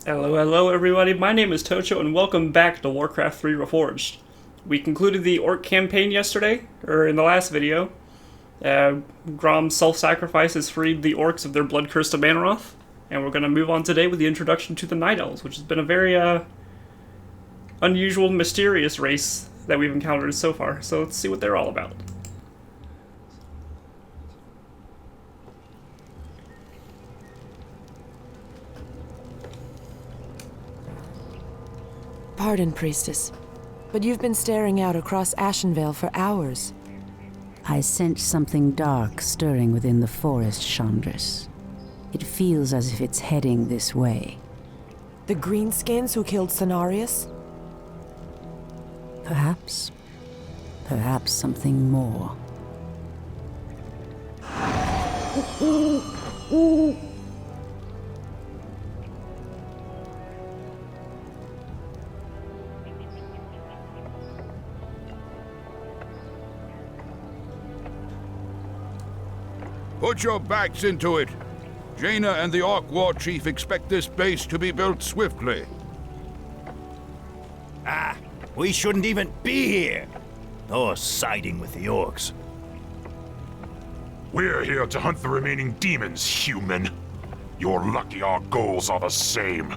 Hello everybody, my name is Tocho and welcome back to Warcraft 3 Reforged. We concluded the Orc campaign yesterday, or in the last video. Grom's self-sacrifice has freed the Orcs of their blood curse to Manoroth, and we're going to move on today with the introduction to the Night Elves, which has been a very unusual, mysterious race that we've encountered so far, so let's see what they're all about. Pardon, Priestess, but you've been staring out across Ashenvale for hours. I sense something dark stirring within the forest, Chandris. It feels as if it's heading this way. The greenskins who killed Cenarius? Perhaps. Perhaps something more. Put your backs into it. Jaina and the Orc War Chief expect this base to be built swiftly. We shouldn't even be here, or siding with the Orcs. We're here to hunt the remaining demons, human. You're lucky our goals are the same.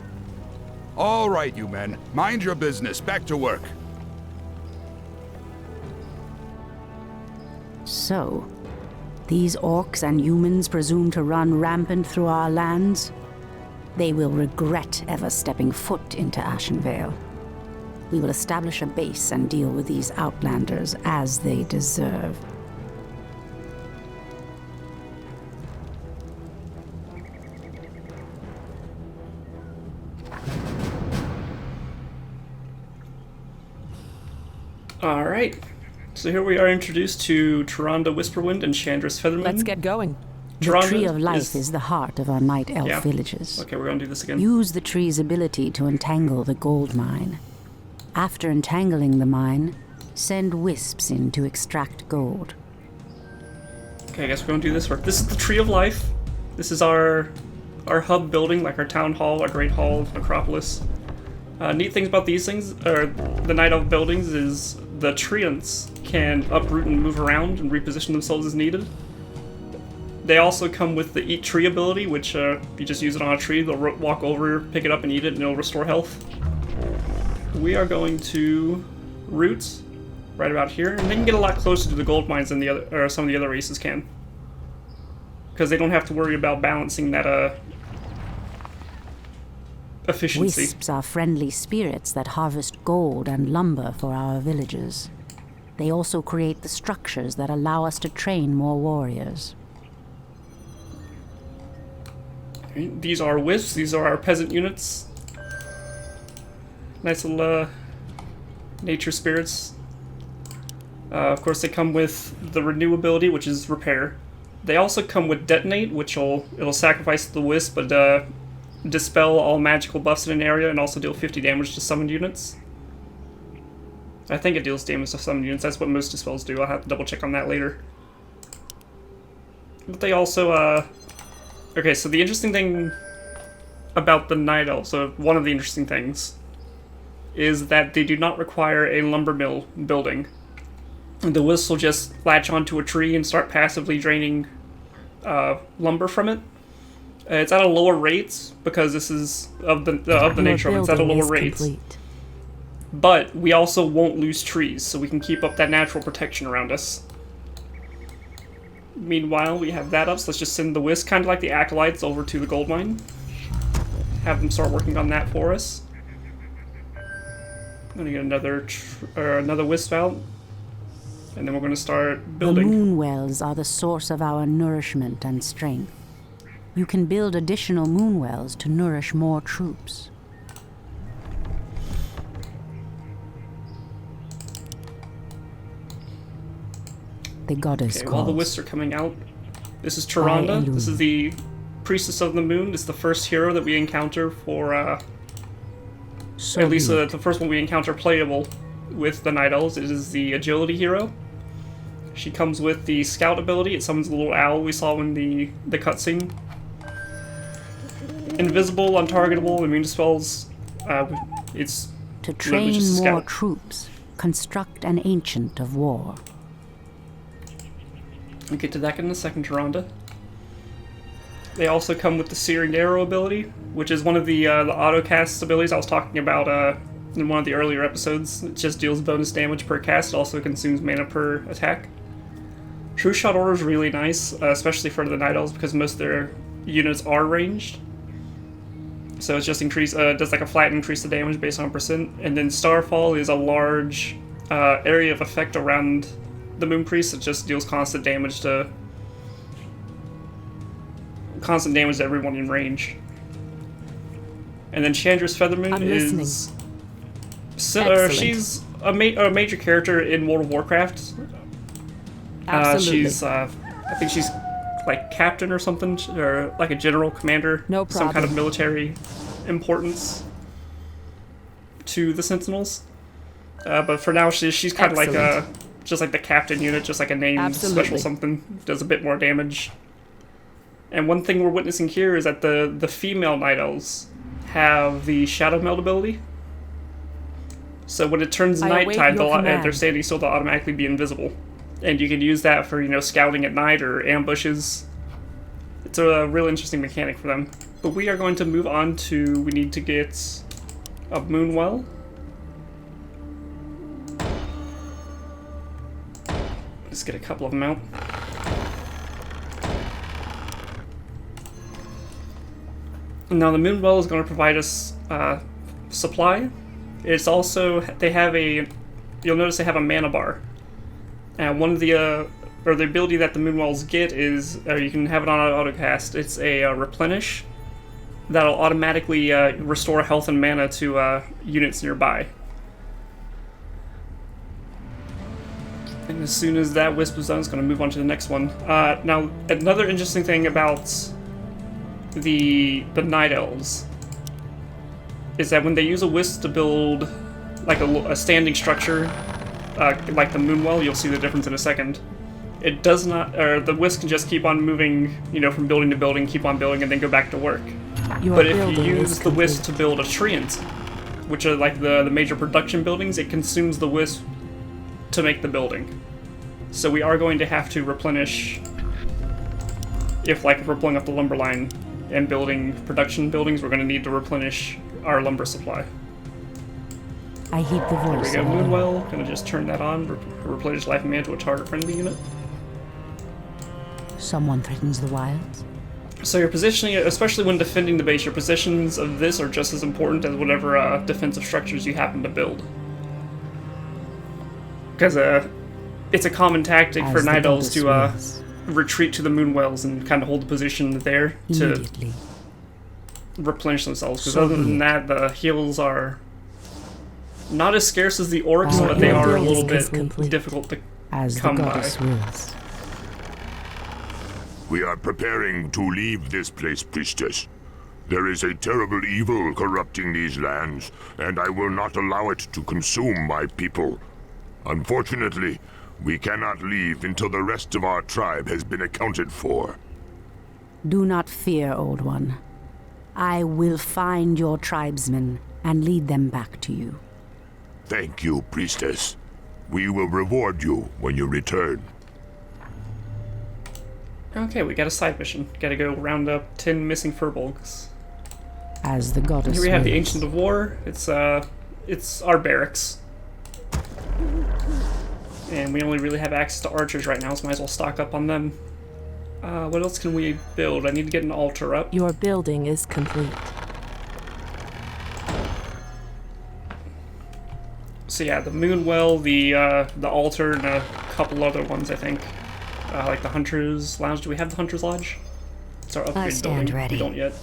All right, you men. Mind your business. Back to work. So, these orcs and humans presume to run rampant through our lands? They will regret ever stepping foot into Ashenvale. We will establish a base and deal with these outlanders as they deserve. Alright, so here we are introduced to Tyrande Whisperwind and Chandris Feathermoon. Let's get going. The Tree of Life is the heart of our Night Elf villages. Okay, we're gonna do this again. Use the tree's ability to entangle the gold mine. After entangling the mine, send wisps in to extract gold. Okay, I guess we're gonna do this work. This is the Tree of Life. This is our hub building, like our town hall, our great hall, Acropolis. Neat things about these things, or the Night Elf buildings, is the treants can uproot and move around and reposition themselves as needed. They also come with the Eat Tree ability, which you just use it on a tree, they'll walk over, pick it up and eat it, and it'll restore health. We are going to root right about here, and they can get a lot closer to the gold mines than the other, or some of the other races can, because they don't have to worry about balancing that efficiency. Wisps are friendly spirits that harvest gold and lumber for our villagers. They also create the structures that allow us to train more warriors. These are wisps, these are our peasant units. Nice little nature spirits. Of course, they come with the renew ability, which is repair. They also come with detonate, which it'll sacrifice the wisp, but dispel all magical buffs in an area and also deal 50 damage to summoned units. I think it deals damage to summoned units. That's what most dispels do. I'll have to double check on that later. But they also okay, so the interesting thing about the Night Elf, so one of the interesting things, is that they do not require a lumber mill building. The wisps will just latch onto a tree and start passively draining lumber from it. It's at a lower rate because this is of the nature of it. It's at a lower rate. But we also won't lose trees, so we can keep up that natural protection around us. Meanwhile, we have that up, so let's just send the wisp, kind of like the acolytes, over to the gold mine. Have them start working on that for us. I'm gonna get another wisp out, and then we're gonna start building. The moon wells are the source of our nourishment and strength. You can build additional moon wells to nourish more troops. The goddess calls. While the wisps are coming out, this is Tyrande. This is the priestess of the moon. This is the first hero that we encounter for, at least the first one we encounter playable with the Night Elves. It is the agility hero. She comes with the scout ability. It summons the little owl we saw in the cutscene. invisible, untargetable, immune to spells. It's To literally train just a more scout. troops, construct an ancient of war. We'll get to that in a second, Tyrande. They also come with the Searing Arrow ability, which is one of the auto-cast abilities I was talking about in one of the earlier episodes. It just deals bonus damage per cast, it also consumes mana per attack. True Shot Order is really nice, especially for the Night Elves, because most of their units are ranged. So it's just does like a flat increase the damage based on percent. And then Starfall is a large area of effect around the Moon Priest. It just deals constant damage to everyone in range. And then Chandra's Featherman I'm is Excellent. she's a major character in World of Warcraft. Absolutely. She's I think she's like captain or something, or like a general commander. No Some kind of problem. military importance to the Sentinels. But for now, she's kind of like Excellent. just like the captain unit, just like a named special Absolutely. something. Does a bit more damage. And one thing we're witnessing here is that the female Night Elves have the Shadow Meld ability. So when it turns I await nighttime, your if they're command. standing still, they'll automatically be invisible. And you can use that for, scouting at night or ambushes. It's a real interesting mechanic for them. But we are going to move on to, we need to get a Moonwell. Let's get a couple of them out. Now the Moonwell is going to provide us supply. It's also, you'll notice they have a mana bar. And one of the ability that the Moonwells get is, you can have it on autocast, it's a replenish that'll automatically restore health and mana to units nearby. And as soon as that wisp is done, it's going to move on to the next one. Now, another interesting thing about the Night Elves is that when they use a wisp to build like a standing structure, like the Moonwell, you'll see the difference in a second. It does not, or the wisp can just keep on moving, from building to building, keep on building, and then go back to work. Your But if you building is use the wisp to complete. build a treant, which are like the major production buildings, it consumes the wisp to make the building. So we are going to have to replenish, if we're pulling up the lumber line and building production buildings, we're going to need to replenish our lumber supply. I heed the There we voice go, of Elune. Moonwell. Gonna just turn that on, replenish life and mana to a target-friendly unit. Someone threatens the wilds. So your positioning, especially when defending the base, your positions of this are just as important as whatever defensive structures you happen to build. Because it's a common tactic As for the Night Elves goddess to wills. retreat to the Moonwells and kind of hold the position there to Immediately. replenish themselves. Because So other be than it. that, the heals are not as scarce as the orcs, Our but they are a building little is bit complete. difficult to As the come by. goddess wills. We are preparing to leave this place, priestess. There is a terrible evil corrupting these lands, and I will not allow it to consume my people. Unfortunately, we cannot leave until the rest of our tribe has been accounted for. Do not fear, Old One. I will find your tribesmen and lead them back to you. Thank you, priestess. We will reward you when you return. Okay, we got a side mission. Gotta go round up 10 missing furbolgs. As the goddess Here we have the wills. Ancient of War. It's our barracks. And we only really have access to archers right now, so might as well stock up on them. What else can we build? I need to get an altar up. Your building is complete. So yeah, the Moonwell, the altar, and a couple other ones, I think. Like the Hunter's Lounge. Do we have the Hunter's Lodge? It's our upgrade stand building. ready. We don't yet.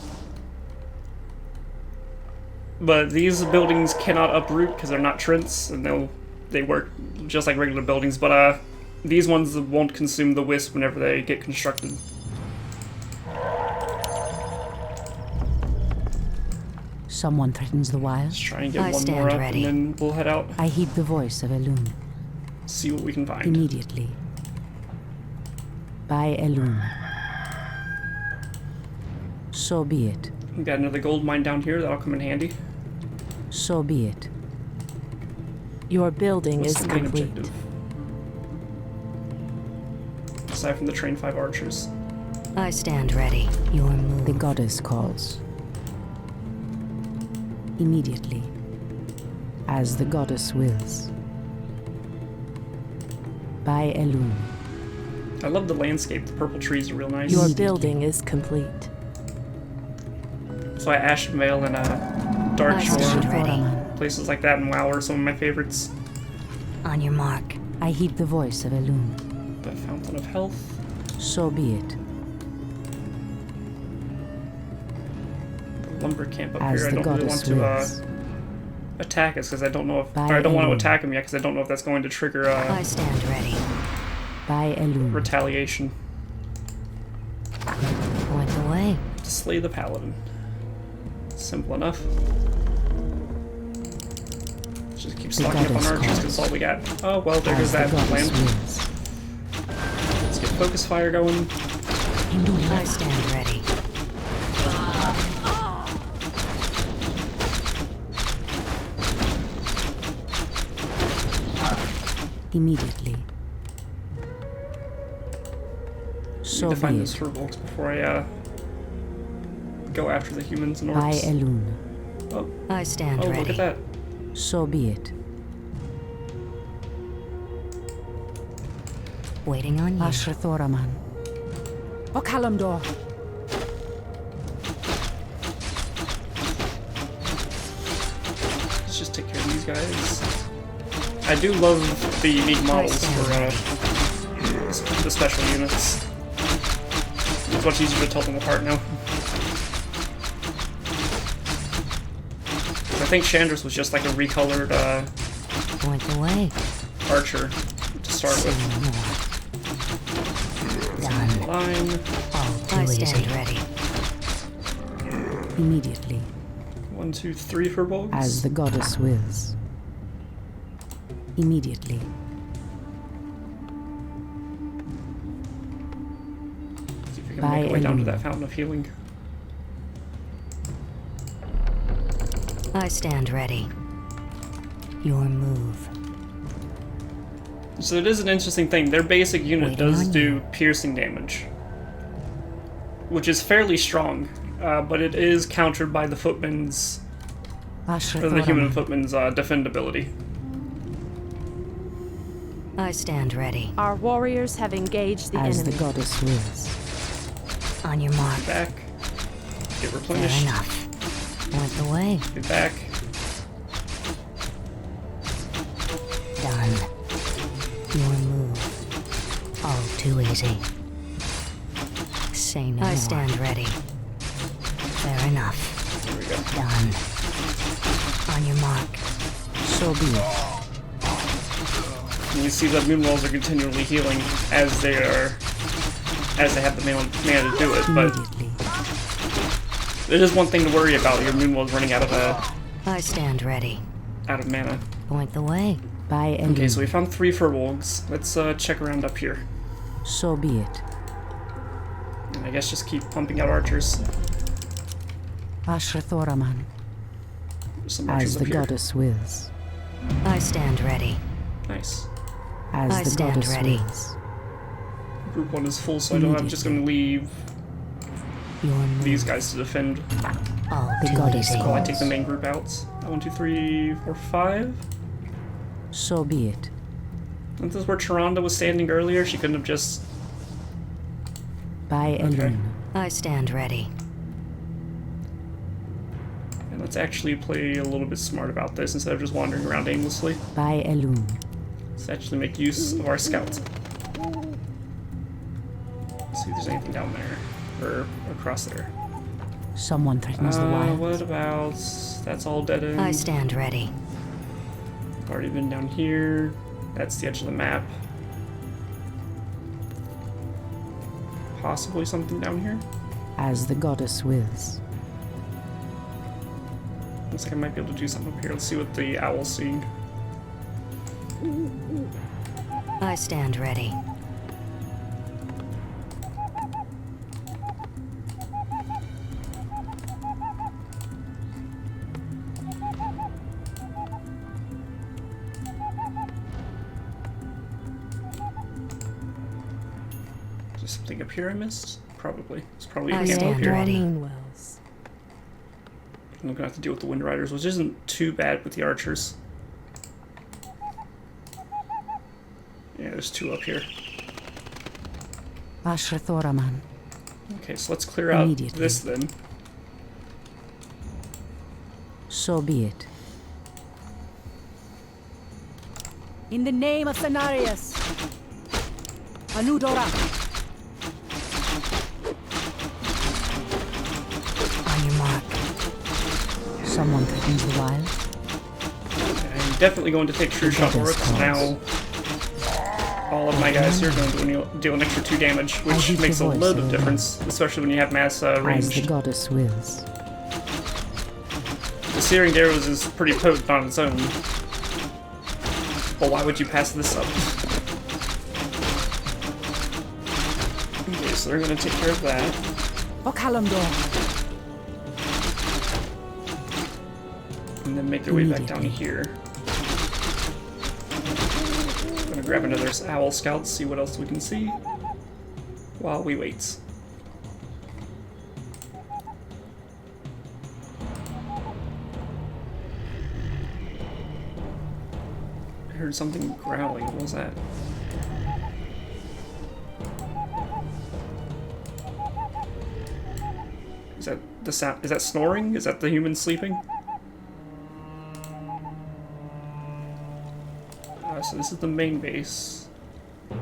But these buildings cannot uproot because they're not Trents, and they work just like regular buildings. But these ones won't consume the wisp whenever they get constructed. Someone threatens the wilds. Let's try and get I one stand more up, ready. and then we'll head out. I heed the voice of Elune. See what we can find. Immediately. By Elune. So be it. We got another gold mine down here. That'll come in handy. So be it. Your building What's is the main complete. objective? Aside from the train 5 archers. I stand ready. Your move. The goddess calls. Immediately. As the goddess wills. By Elun. I love the landscape. The purple trees are real nice. Your building is complete. That's why Ashenvale and Dark I Shore, stand ready. places like that in WoW are some of my favorites. On your mark. I heed the voice of Elun. The Fountain of Health. So be it. The lumber camp up As here. I the don't really want goddess to wills. attack us because I don't know if, By or I don't want to Elun. attack him yet because I don't know if that's going to trigger I stand ready. By Elun. retaliation. Point the way. To slay the paladin. Simple enough. Let's just keep stocking up on goddess archers because calls. that's all we got. Oh well, there goes As the that goddess plan. wills. Let's get focus fire going. I stand ready. Immediately. So Need to find be those it. Herbolgs before I go after the humans and By orcs. Elun. Oh, I stand oh ready. look at that. So be it. Waiting on you. Ashra Thoraman. Okalamdor. Let's just take care of these guys. I do love the unique models for the special units. It's much easier to tell them apart now. I think Chandra's was just like a recolored Point the way. archer to start Say with. no more. Done. Line. All too I easy. stand ready. Immediately. 1, 2, 3 Herbolgs. As the goddess wills. Immediately. See if we can By make our way down to Elun. that fountain of healing. I stand ready. Your move. So it is an interesting thing. Their basic unit Waiting does on do piercing damage, which is fairly strong, but it is countered by the footman's, Ashra or the human Thoraman. footman's defendability. I stand ready. Our warriors have engaged the As enemy. the goddess wills. On your mark. Back. Get Fair replenished. enough. Point the way. Get back. Done. Your move. All too easy. Say no more. I stand ready. Fair enough. There we go. Done. On your mark. So be it. And you see the moon walls are continually healing as they have the mana to do it, but Immediately. it is one thing to worry about. Your moon wall's running out of I stand ready. mana. Point the way. By Elun. Okay, so we found 3 Furbolgs. Let's check around up here. So be it. And I guess just keep pumping out archers. Ashra Thoraman. There's some archers As up the here. goddess wills. I stand ready. Nice. As I the stand goddess ready. wills. Group 1 is full, so I'm just going to leave Your move. these guys to defend. All The too goddess easy. Oh, I calls. take the main group out. 1, 2, 3, 4, 5. So be it. And this is where Tyrande was standing earlier. She couldn't have just... By Okay. Elun. I stand ready. And let's actually play a little bit smart about this instead of just wandering around aimlessly. By Elun. Let's actually make use of our scouts. See if there's anything down there. Or across there. Someone threatens the wild. What about... That's all dead end. I stand ready. Already been down here. That's the edge of the map. Possibly something down here. As the goddess wills. Looks like I might be able to do something up here. Let's see what the owl's seeing. I stand ready. Is something up here I missed? Probably. It's probably a I camp up stand here. ready. Moonwells. I'm gonna have to deal with the Wind Riders, which isn't too bad with the archers. Yeah, there's 2 up here. Ashrathoraman. Okay, so let's clear out Immediately. this then. So be it. In the name of Cenarius. Anudora. On your mark. Someone threatens the wild. I'm definitely going to take True Shot over it, because now all of my guys here are going to deal an extra 2 damage, I which heed makes a your voice, load of Owen. difference, especially when you have mass As the ranged. goddess wills. The Searing Arrows is pretty potent on its own. Well, why would you pass this up? Okay, so they're going to take care of that. Okalamdor. And then make their way back down here. I'm gonna grab another Owl Scout, see what else we can see while we wait. I heard something growling. What was that? Is that the sound? Is that snoring? Is that the human sleeping? So this is the main base. I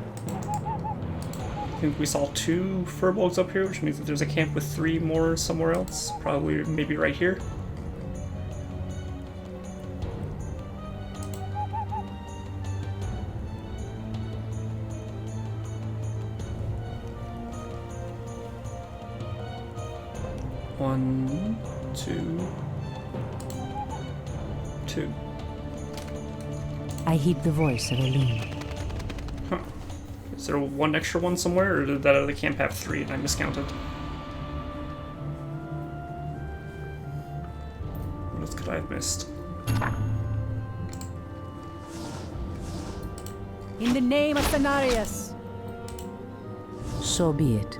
think we saw 2 furbolgs up here, which means that there's a camp with 3 more somewhere else. Probably, maybe right here. One, two. I heed the voice of Elune. Huh. Is there 1 extra one somewhere, or did that other camp have 3 and I miscounted? What else could I have missed? In the name of Cenarius. So be it.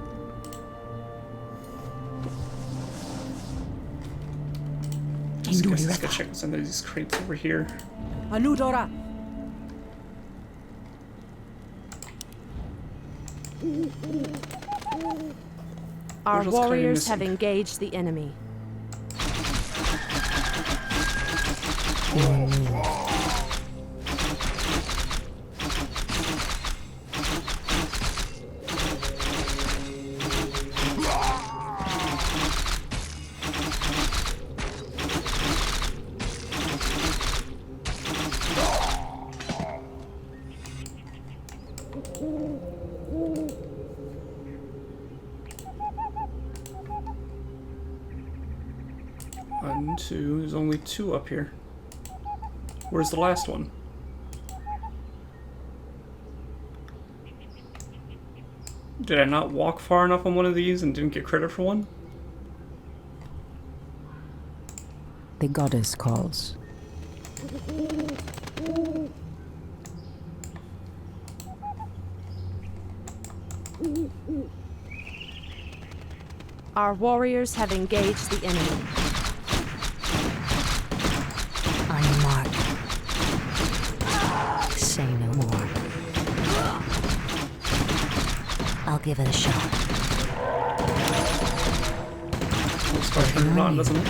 Let's go check some of these crates over here. Anudora. Our What else could I be warriors have missing? engaged the enemy. One, two. There's only 2 up here. Where's the last one? Did I not walk far enough on one of these and didn't get credit for one? The goddess calls. Our warriors have engaged the enemy. On your mark. Say no more. I'll give it a shot. Looks like turn it on, doesn't it?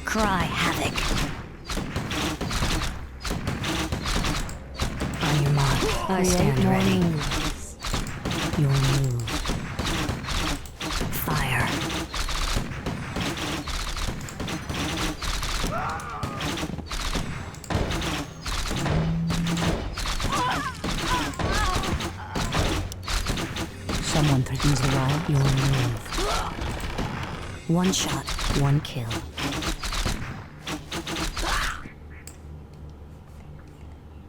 Cry havoc. On your mark. I stand ready. Your move. Fire. Someone threatens the wild. Your move. One shot, 1 kill.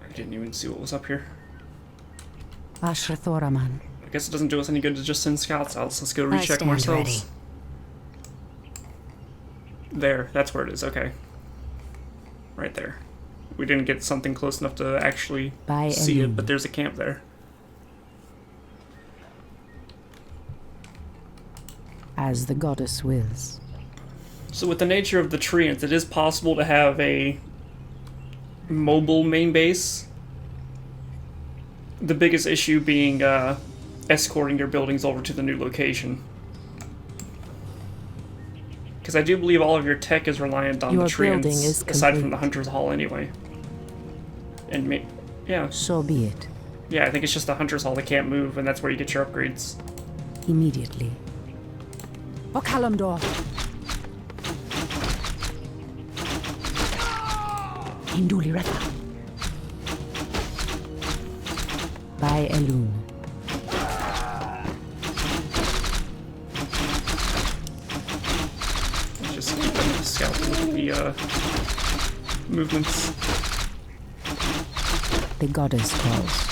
I didn't even see what was up here. Ashrathoraman. I guess it doesn't do us any good to just send scouts out, so let's go I recheck them stand ourselves. There, that's where it is, okay. Right there. we didn't get something close enough to actually By see it, Elune. but there's a camp there. As the goddess wills. So with the nature of the treants, it is possible to have a mobile main base. The biggest issue being escorting your buildings over to the new location. Because I do believe all of your tech is reliant on Your the treants, building is aside from the complete. Hunter's Hall anyway. And yeah, So be it. yeah, I think it's just the Hunter's Hall that can't move, and that's where you get your upgrades. Immediately. O Kalimdor! Induli Retha. By Elune. Just keep them scouting the movements. The goddess calls.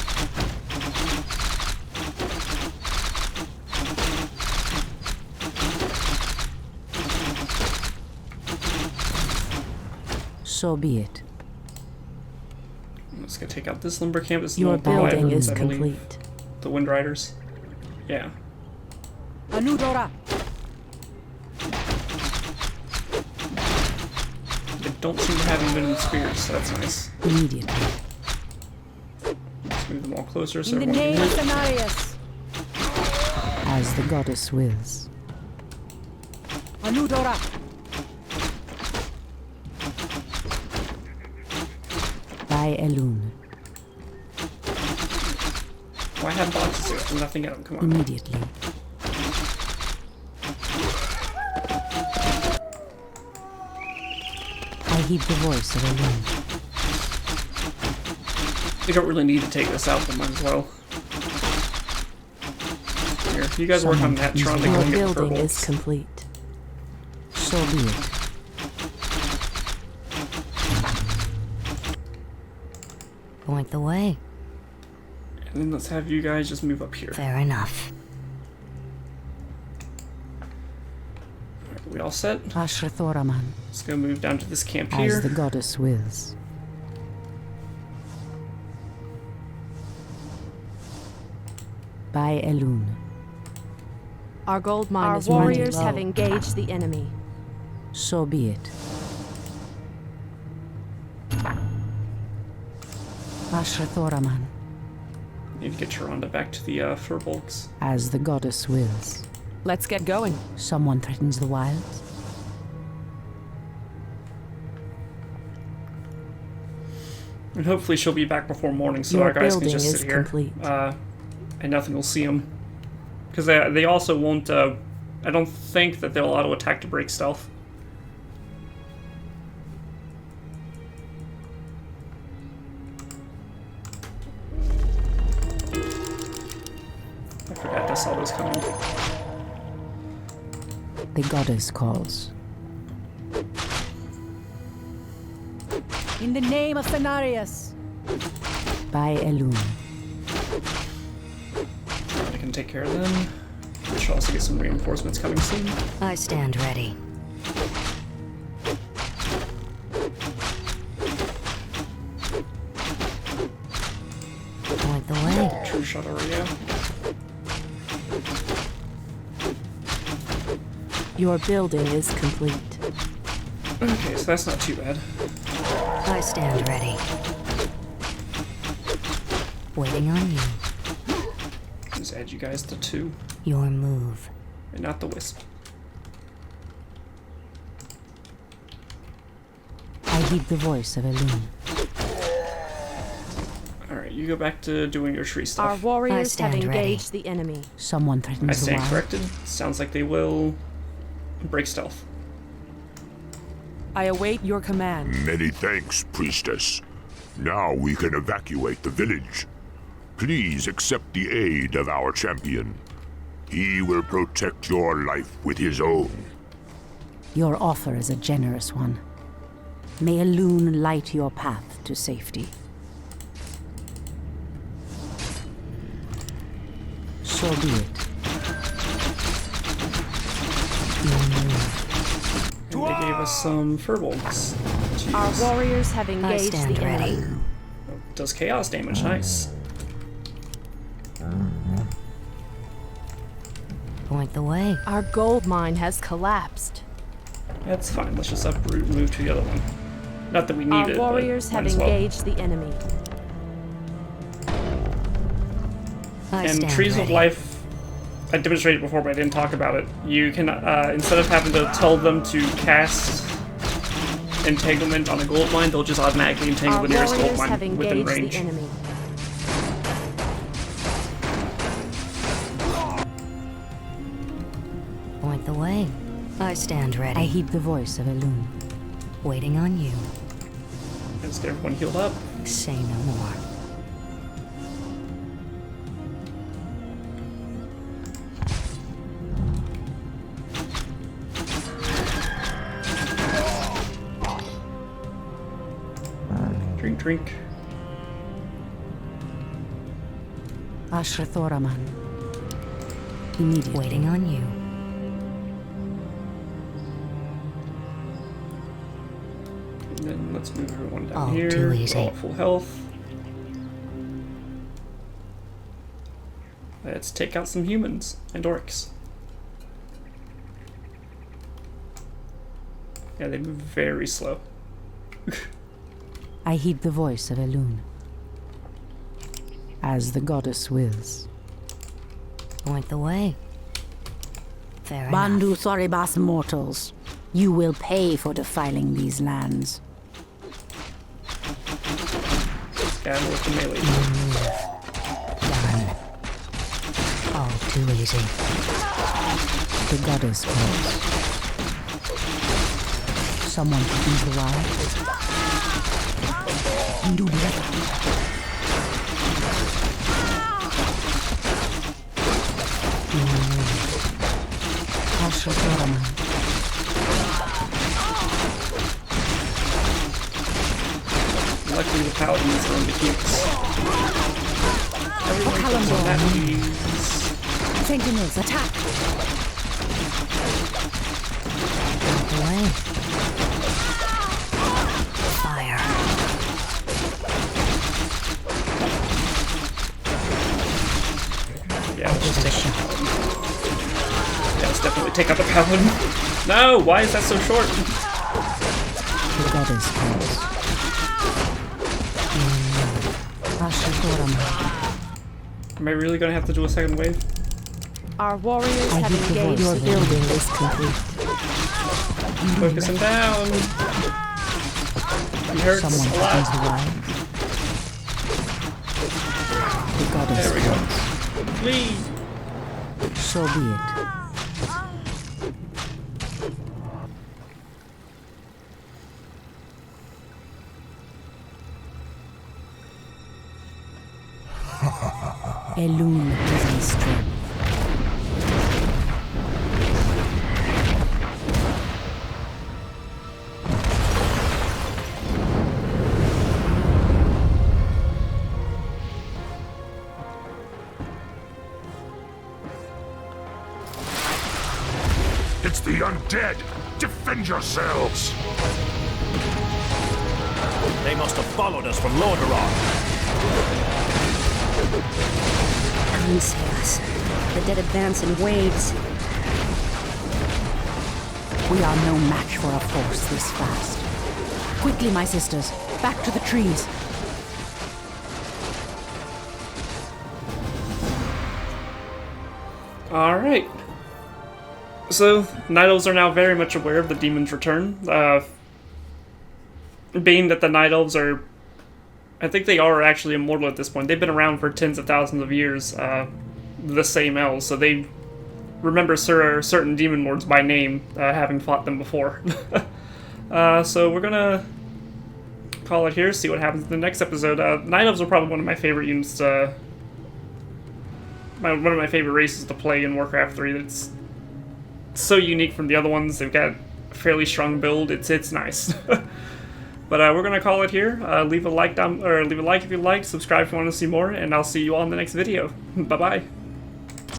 So be it. I'm just gonna take out this lumber camp. This is Your the Wild building Roots, is I believe. complete. The Wind Riders. Yeah. Anudora! They don't seem to have even spears, so that's nice. Immediately. Let's move them all closer so In the everyone name can of hear. Cenarius! As the goddess wills. Anudora! By Elune. Why have boxes here? There's nothing in them. Come on. Immediately. I heed the voice of Elune. We don't really need to take this out, but might as well. Here, you guys work on that. Trying to Your go get the building purple. is complete. So be it. Point the way. And then let's have you guys just move up here. Fair enough. We all set? Ashrathoraman. Let's go move down to this camp As here. the goddess wills. By Elune. Our gold mine Our is running warriors low. have engaged the enemy. So be it. Ashrathoraman. Need to get Tyrande back to the Furbolgs. As the goddess wills. Let's get going. Someone threatens the wilds. And hopefully she'll be back before morning so Your our guys can building just is sit here. complete. And nothing will see them. Because they also won't, I don't think that they'll auto attack to break stealth. I forgot I saw those coming. The goddess calls. In the name of Cenarius! By Elune. I can take care of them. We should also get some reinforcements coming soon. I stand ready. Point the way. True shot Aria. Your building is complete. Okay, so that's not too bad. I stand ready. Waiting on you. Just add you guys to 2, Your move. and not the wisp. I heed the voice of Elune. Alright, you go back to doing your tree Our stuff. warriors have stand ready. engaged the enemy. Someone I threatens the stand wild. corrected. Sounds like they will break stealth. I await your command. Many thanks, priestess. Now we can evacuate the village. Please accept the aid of our champion. He will protect your life with his own. Your offer is a generous one. May Elune light your path to safety. So be it. And they gave us some furbolgs. Our warriors have I engaged stand the ready. enemy. Does chaos damage, nice. Point the way. Our gold mine has collapsed. That's fine, let's just uproot and move to the other one. Not that we need Our it, warriors but have might as well. engaged the enemy. I And stand Trees of ready. Life, I demonstrated before, but I didn't talk about it. You can, instead of having to tell them to cast entanglement on a gold mine, they'll just automatically entangle Our the nearest gold warriors have mine within engaged range. the enemy. Point the way. I stand ready. I heed the voice of Elune. Waiting on you. Let's get everyone healed up. Say no more. Drink, drink. Ashrathoraman. Immediately. Waiting on you. And then let's move everyone down Oh, here. too We're easy. all at full health. Let's take out some humans and orcs. Yeah, they move very slow. I heed the voice of Elune. As the goddess wills. Point the way. Fair enough. Bandu Thoribas mortals, you will pay for defiling these lands. Yeah, with the melee. Done. All too easy. The goddess calls. Someone to do the wild. Do Ashrathoraman. Luckily the paladins are in the cubes. Everyone comes on that, please. Sentinels, attack! Point the way. Fire. Yeah, let's just Give it a take shot. Yeah, let's definitely take out the paladin. No, why is that so short? The goddess calls. Ashrathoraman. Am I really gonna have to do a second wave? Our warriors I have heed the engaged voice the of enemy. building is complete. Focus him down. He hurts Someone a to lot. the wild. The goddess There we go. calls. Please. So be it. Elune gives me strength. It's the undead! Defend yourselves! They must have followed us from Lordaeron. Come and save us. The dead advance in waves. We are no match for a force this fast. Quickly, my sisters, back to the trees. Alright. So, Night Elves are now very much aware of the demon's return. Being that the Night Elves are... I think they are actually immortal at this point. They've been around for tens of thousands of years, the same elves, so they remember certain demon lords by name, having fought them before. So we're gonna call it here, see what happens in the next episode. Night Elves are probably one of my favorite units, one of my favorite races to play in Warcraft 3. It's so unique from the other ones. They've got a fairly strong build. It's nice. But we're gonna call it here. Leave a like if you liked, subscribe if you want to see more, and I'll see you all in the next video. Bye bye.